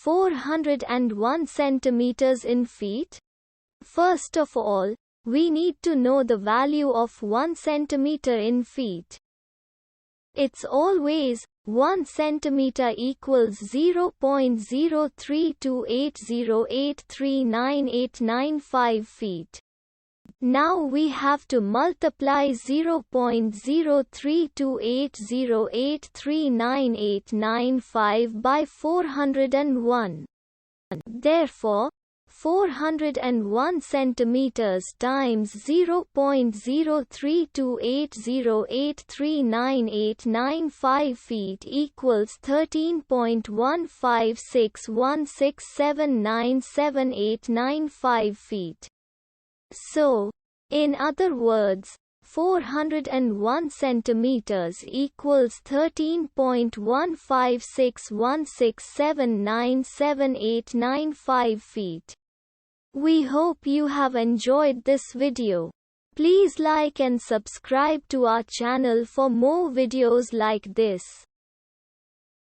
401 centimeters in feet? First of all, we need to know the value of 1 centimeter in feet. It's always 1 centimeter equals 0.03280839895 feet. Now we have to multiply 0.03280839895 by 401. Therefore, 401 centimeters times 0.03280839895 feet equals 13.15616797895 feet. So, in other words, 401 centimeters equals 13.15616797895 feet. We hope you have enjoyed this video. Please like and subscribe to our channel for more videos like this.